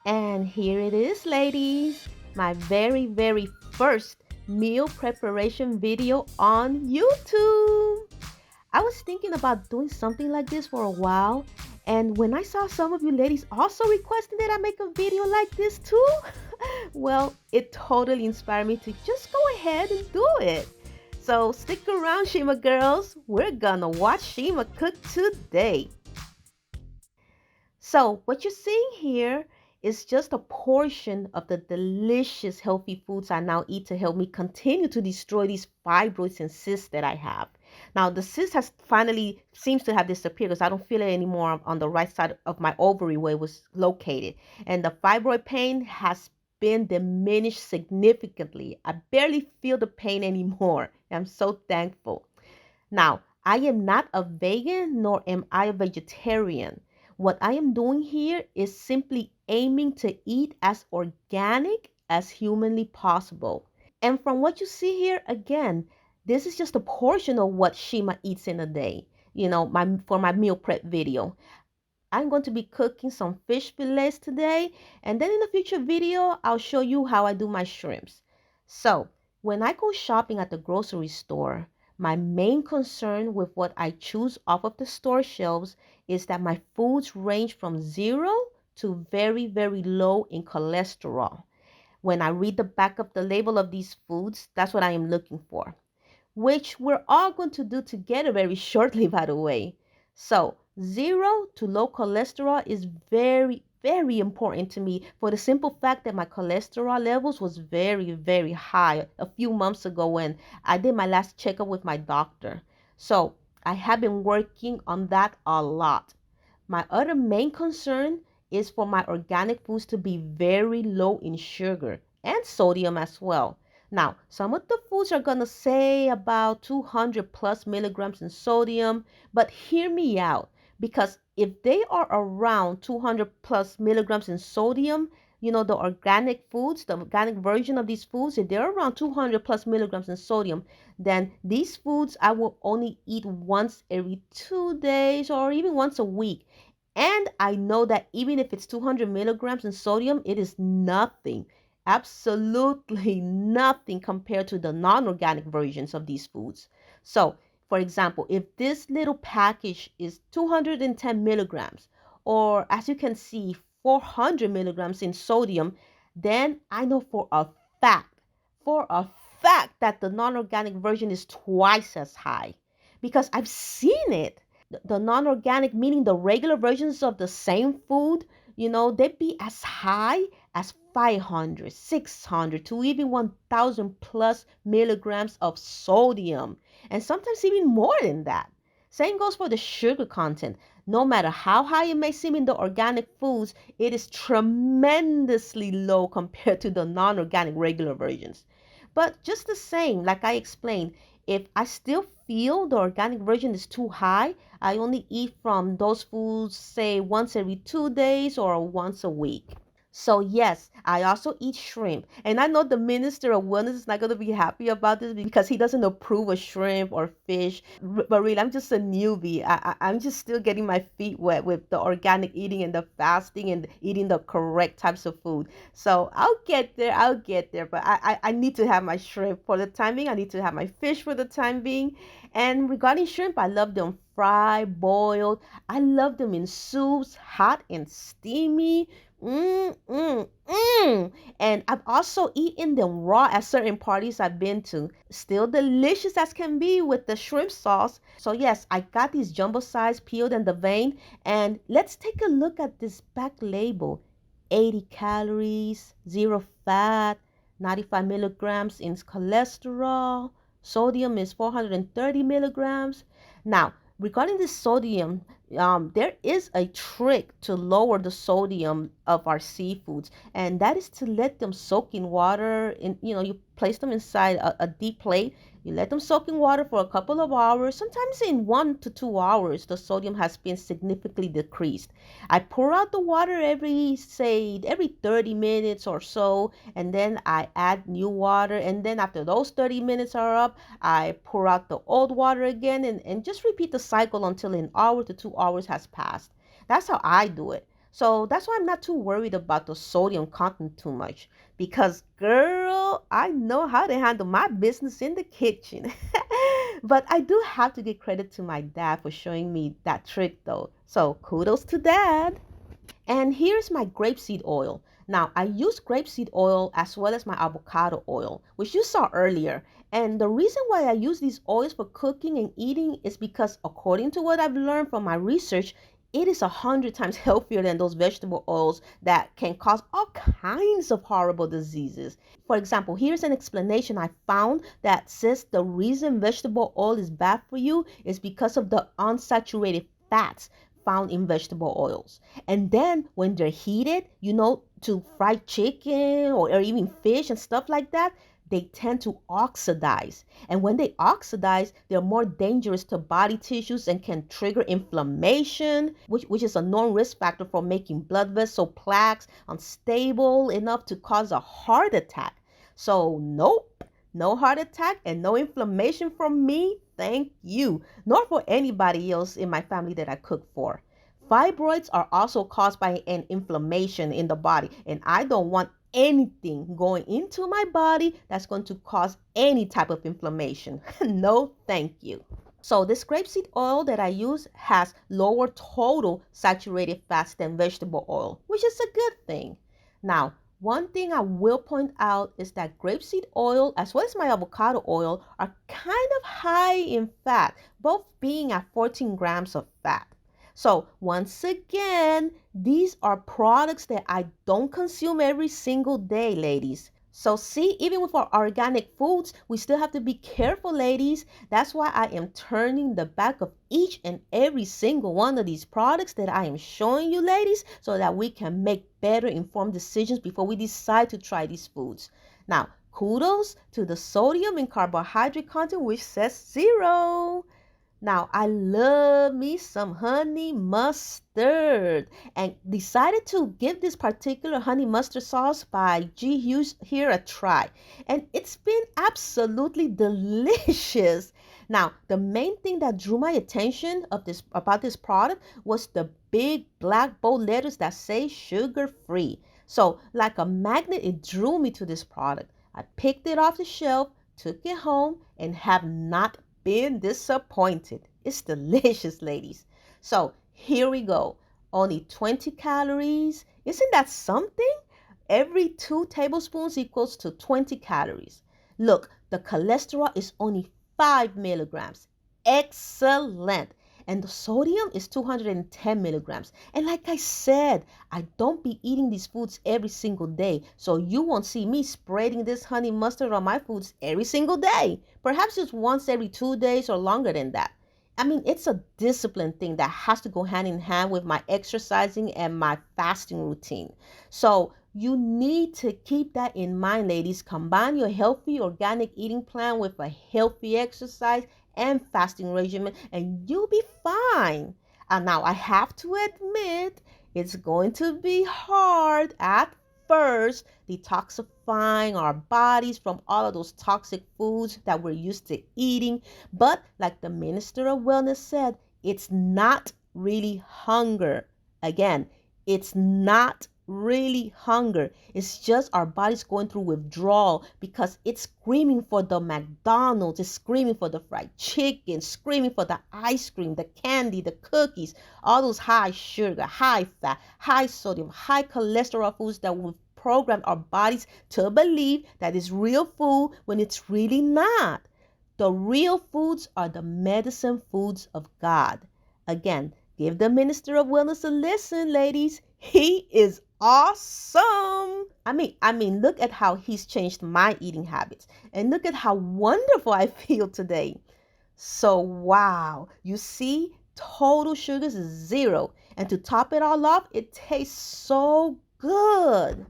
And here it is, ladies, my very first meal preparation video on YouTube. I was thinking about doing something like this for a while, and when I saw some of you ladies also requesting that I make a video like this too, well, it totally inspired me to just go ahead and do it. So stick around, Shima girls. We're gonna watch Shima cook today. So, what you're seeing here is just a portion of the delicious healthy foods I now eat to help me continue to destroy these fibroids and cysts that I have. Now, the cyst has finally seems to have disappeared because I don't feel it anymore on the right side of my ovary where it was located. And the fibroid pain has been diminished significantly. I barely feel the pain anymore. I'm so thankful. Now, I am not a vegan nor am I a vegetarian. What I am doing here is simply aiming to eat as organic as humanly possible. And from what you see here, again, this is just a portion of what Shima eats in a day, for my meal prep video. I'm going to be cooking some fish fillets today, and then in a future video, I'll show you how I do my shrimps. So, when I go shopping at the grocery store, my main concern with what I choose off of the store shelves is that my foods range from zero to very low in cholesterol. When I read the back of the label of these foods, that's what I am looking for, which we're all going to do together very shortly, by the way. So, zero to low cholesterol is very important to me for the simple fact that my cholesterol levels was very high a few months ago when I did my last checkup with my doctor. So, I have been working on that a lot. My other main concern is for my organic foods to be very low in sugar and sodium as well. Now, some of the foods are going to say about 200 plus milligrams in sodium, but hear me out because if they are around 200 plus milligrams in sodium, the organic foods, the organic version of these foods, if they're around 200 plus milligrams in sodium, then these foods I will only eat once every 2 days or even once a week. And I know that even if it's 200 milligrams in sodium, it is nothing, absolutely nothing compared to the non-organic versions of these foods. So, for example, if this little package is 210 milligrams, or as you can see, 400 milligrams in sodium, then I know fact, for a fact that the non-organic version is twice as high because I've seen it. The non-organic, meaning the regular versions of the same food, they'd be as high as 500, 600 to even 1000 plus milligrams of sodium, and sometimes even more than that. Same goes for the sugar content. No matter how high it may seem in the organic foods, it is tremendously low compared to the non-organic regular versions. But just the same, like I explained, if I still feel the organic version is too high, I only eat from those foods, say once every 2 days or once a week. So yes, I also eat shrimp. And I know the Minister of Wellness is not going to be happy about this because he doesn't approve of shrimp or fish. But really, I'm just a newbie. I'm just still getting my feet wet with the organic eating and the fasting and eating the correct types of food. So I'll get there. But I need to have my shrimp for the time being. I need to have my fish for the time being. And regarding shrimp, I love them fried, boiled. I love them in soups, hot and steamy. And I've also eaten them raw at certain parties I've been to. Still delicious as can be with the shrimp sauce. So yes, I got these jumbo size peeled and the vein. And let's take a look at this back label. 80 calories, zero fat, 95 milligrams in cholesterol. Sodium is 430 milligrams. Now, regarding the sodium, there is a trick to lower the sodium of our seafoods, and that is to let them soak in water. You place them inside a deep plate. You let them soak in water for a couple of hours. Sometimes in 1 to 2 hours, the sodium has been significantly decreased. I pour out the water every 30 minutes or so, and then I add new water. And then after those 30 minutes are up, I pour out the old water again and just repeat the cycle until an hour to 2 hours has passed. That's how I do it. So that's why I'm not too worried about the sodium content too much. Because, girl, I know how to handle my business in the kitchen. But I do have to give credit to my dad for showing me that trick, though. So kudos to dad. And here's my grapeseed oil. Now, I use grapeseed oil as well as my avocado oil, which you saw earlier. And the reason why I use these oils for cooking and eating is because, according to what I've learned from my research, it is 100 times healthier than those vegetable oils that can cause all kinds of horrible diseases. For example, here's an explanation I found that says the reason vegetable oil is bad for you is because of the unsaturated fats found in vegetable oils. And then when they're heated, to fry chicken or even fish and stuff like that, they tend to oxidize. And when they oxidize, they're more dangerous to body tissues and can trigger inflammation, which is a known risk factor for making blood vessel plaques unstable enough to cause a heart attack. So, nope, no heart attack and no inflammation from me. Thank you. Nor for anybody else in my family that I cook for. Fibroids are also caused by an inflammation in the body, and I don't want anything going into my body that's going to cause any type of inflammation. No, thank you. So this grapeseed oil that I use has lower total saturated fats than vegetable oil, which is a good thing. Now, one thing I will point out is that grapeseed oil as well as my avocado oil are kind of high in fat, both being at 14 grams of fat. So once again, these are products that I don't consume every single day, ladies. So see, even with our organic foods, we still have to be careful, ladies. That's why I am turning the back of each and every single one of these products that I am showing you, ladies, so that we can make better informed decisions before we decide to try these foods. Now, kudos to the sodium and carbohydrate content, which says 0. Now, I love me some honey mustard and decided to give this particular honey mustard sauce by G. Hughes here a try. And it's been absolutely delicious. Now, the main thing that drew my attention about this product was the big black bold letters that say sugar free. So, like a magnet, it drew me to this product. I picked it off the shelf, took it home, and have not been disappointed. It's delicious, ladies. So here we go. Only 20 calories. Isn't that something? Every 2 tablespoons equals to 20 calories. Look, the cholesterol is only 5 milligrams. Excellent. And the sodium is 210 milligrams. And like I said, I don't be eating these foods every single day. So you won't see me spreading this honey mustard on my foods every single day. Perhaps just once every 2 days or longer than that. I mean, it's a discipline thing that has to go hand in hand with my exercising and my fasting routine. So you need to keep that in mind, ladies. Combine your healthy organic eating plan with a healthy exercise and fasting regimen, and you'll be fine. And now I have to admit, it's going to be hard at first detoxifying our bodies from all of those toxic foods that we're used to eating. But like the Minister of Wellness said, it's not really hunger. Again, it's not really hunger. It's just our body's going through withdrawal because it's screaming for the McDonald's, it's screaming for the fried chicken, screaming for the ice cream, the candy, the cookies, all those high sugar, high fat, high sodium, high cholesterol foods that we've programmed our bodies to believe that is real food when it's really not. The real foods are the medicine foods of God. Again, give the Minister of Wellness a listen, ladies. He is awesome. I mean, look at how he's changed my eating habits and look at how wonderful I feel today. So, wow, you see, total sugars is 0. And to top it all off, it tastes so good.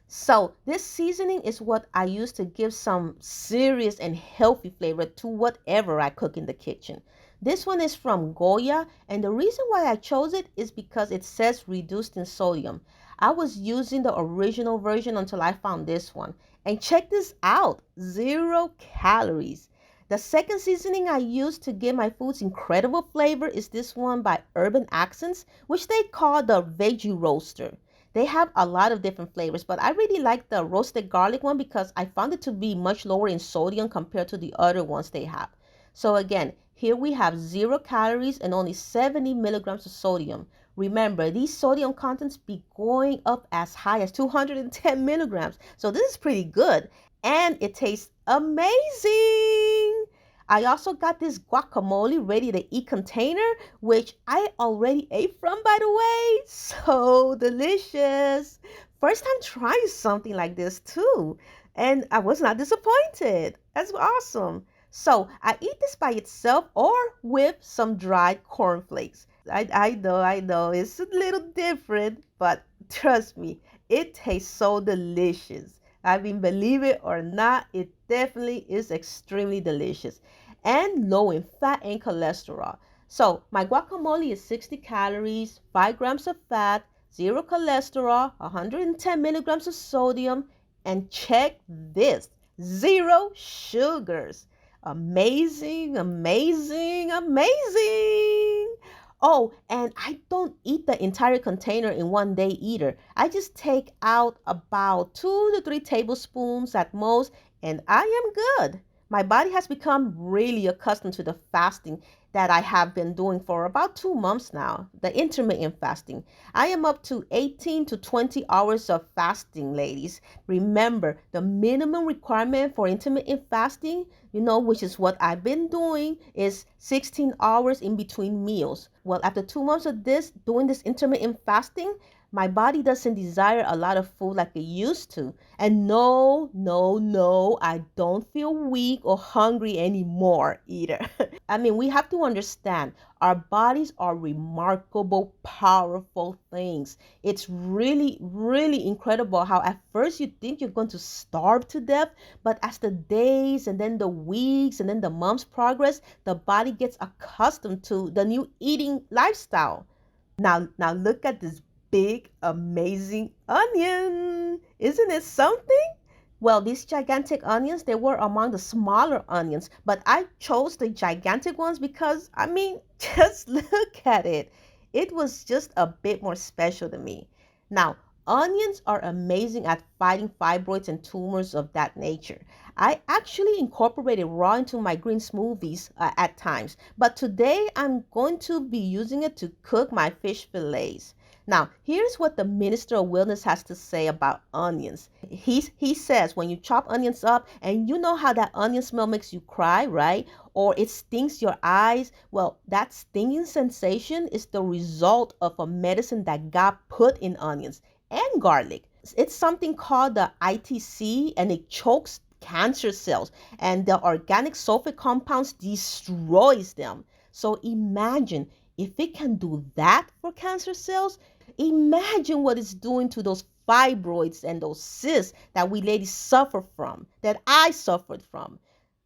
So this seasoning is what I use to give some serious and healthy flavor to whatever I cook in the kitchen. This one is from Goya, and the reason why I chose it is because it says reduced in sodium. I was using the original version until I found this one. And check this out, 0 calories. The second seasoning I use to give my foods incredible flavor is this one by Urban Accents, which they call the Veggie Roaster. They have a lot of different flavors, but I really like the roasted garlic one because I found it to be much lower in sodium compared to the other ones they have. So again, here we have 0 calories and only 70 milligrams of sodium. Remember, these sodium contents be going up as high as 210 milligrams. So this is pretty good. And it tastes amazing. I also got this guacamole ready to eat container, which I already ate from, by the way. So delicious. First time trying something like this too. And I was not disappointed. That's awesome. So I eat this by itself or with some dried cornflakes. I know, it's a little different, but trust me, it tastes so delicious. I mean, believe it or not, it definitely is extremely delicious and low in fat and cholesterol. So my guacamole is 60 calories, 5 grams of fat, 0 cholesterol, 110 milligrams of sodium, and check this, 0 sugars. Amazing, amazing, amazing. Oh, and I don't eat the entire container in one day either. I just take out about 2 to 3 tablespoons at most, and I am good. My body has become really accustomed to the fasting that I have been doing for about 2 months now, the intermittent fasting. I am up to 18 to 20 hours of fasting, ladies. Remember, the minimum requirement for intermittent fasting, which is what I've been doing, is 16 hours in between meals. Well, after 2 months of doing this intermittent fasting, my body doesn't desire a lot of food like it used to. And no, no, no, I don't feel weak or hungry anymore either. I mean, we have to understand our bodies are remarkable, powerful things. It's really, really incredible how at first you think you're going to starve to death, but as the days and then the weeks and then the months progress, the body gets accustomed to the new eating lifestyle. Now look at this big, amazing onion. Isn't it something? Well, these gigantic onions, they were among the smaller onions, but I chose the gigantic ones because, I mean, just look at it. It was just a bit more special to me. Now, onions are amazing at fighting fibroids and tumors of that nature. I actually incorporated raw into my green smoothies at times, but today I'm going to be using it to cook my fish fillets. Now, here's what the Minister of Wellness has to say about onions. He says when you chop onions up, and you know how that onion smell makes you cry, right? Or it stings your eyes. Well, that stinging sensation is the result of a medicine that God put in onions and garlic. It's something called the ITC, and it chokes cancer cells, and the organic sulfate compounds destroys them. So imagine if it can do that for cancer cells, imagine what it's doing to those fibroids and those cysts that we ladies suffer from, that I suffered from.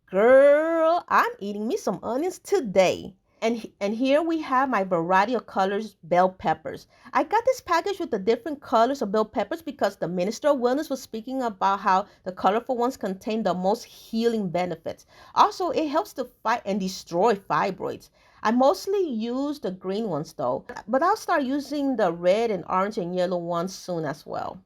Girl, I'm eating me some onions today. And here we have my variety of colors bell peppers. I got this package with the different colors of bell peppers because the Minister of Wellness was speaking about how the colorful ones contain the most healing benefits. Also, it helps to fight and destroy fibroids. I mostly use the green ones though, but I'll start using the red and orange and yellow ones soon as well.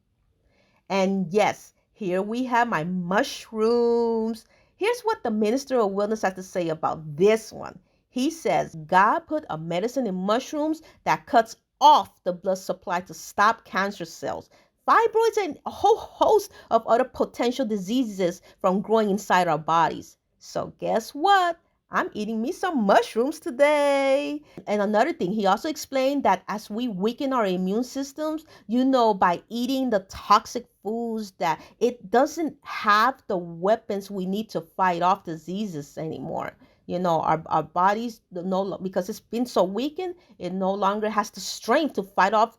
And yes, here we have my mushrooms. Here's what the Minister of Wellness has to say about this one. He says, God put a medicine in mushrooms that cuts off the blood supply to stop cancer cells, fibroids, and a whole host of other potential diseases from growing inside our bodies. So guess what? I'm eating me some mushrooms today. And another thing, he also explained that as we weaken our immune systems, by eating the toxic foods, that it doesn't have the weapons we need to fight off diseases anymore. Our bodies, no, because it's been so weakened, it no longer has the strength to fight off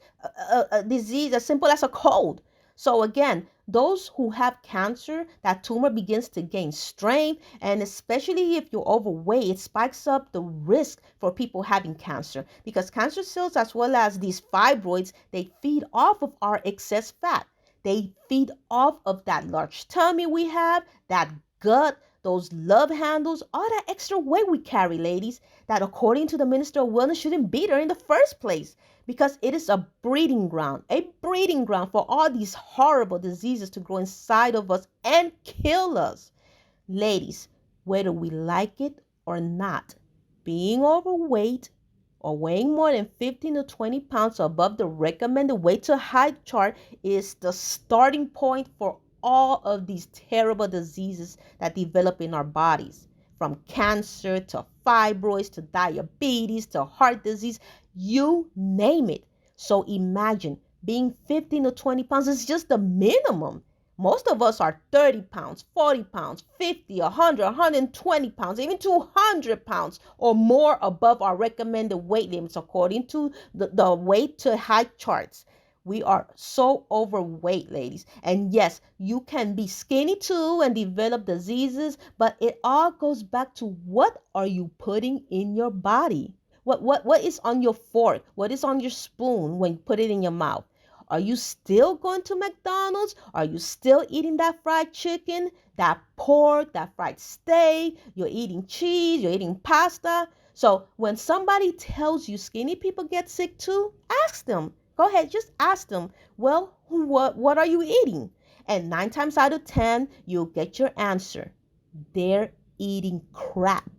a disease as simple as a cold. So again, those who have cancer, that tumor begins to gain strength, and especially if you're overweight, it spikes up the risk for people having cancer, because cancer cells, as well as these fibroids, they feed off of our excess fat. They feed off of that large tummy we have, that gut, those love handles, all that extra weight we carry, ladies, that according to the Minister of Wellness shouldn't be there in the first place because it is a breeding ground for all these horrible diseases to grow inside of us and kill us. Ladies, whether we like it or not, being overweight or weighing more than 15 to 20 pounds above the recommended weight to height chart is the starting point for all of these terrible diseases that develop in our bodies. From cancer to fibroids to diabetes to heart disease, you name it. So imagine being 15 to 20 pounds is just the minimum. Most of us are 30 pounds, 40 pounds, 50, 100, 120 pounds, even 200 pounds or more above our recommended weight limits according to the weight to height charts. We are so overweight, ladies. And yes, you can be skinny too and develop diseases, but it all goes back to what are you putting in your body? What is on your fork? What is on your spoon when you put it in your mouth? Are you still going to McDonald's? Are you still eating that fried chicken, that pork, that fried steak? You're eating cheese, you're eating pasta. So when somebody tells you skinny people get sick too, ask them. Go ahead, just ask them, well, what are you eating? And 9 times out of 10, you'll get your answer. They're eating crap.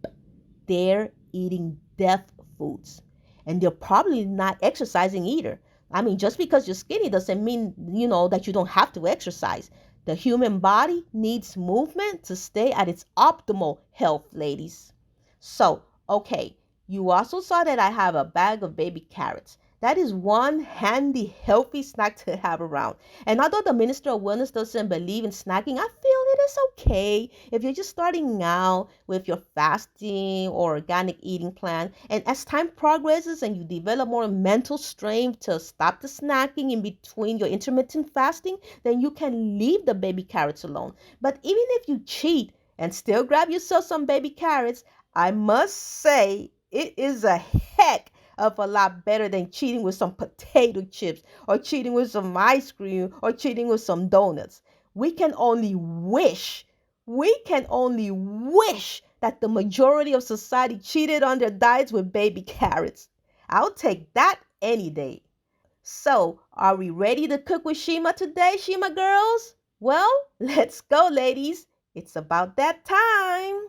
They're eating death foods. And they're probably not exercising either. I mean, just because you're skinny doesn't mean, that you don't have to exercise. The human body needs movement to stay at its optimal health, ladies. So, okay, you also saw that I have a bag of baby carrots. That is one handy, healthy snack to have around. And although the Minister of Wellness doesn't believe in snacking, I feel it is okay if you're just starting out with your fasting or organic eating plan. And as time progresses and you develop more mental strength to stop the snacking in between your intermittent fasting, then you can leave the baby carrots alone. But even if you cheat and still grab yourself some baby carrots, I must say it is a heck of a lot better than cheating with some potato chips or cheating with some ice cream or cheating with some donuts. We can only wish that the majority of society cheated on their diets with baby carrots. I'll take that any day. So, are we ready to cook with Shima today, Shima girls? Well, let's go, ladies. It's about that time.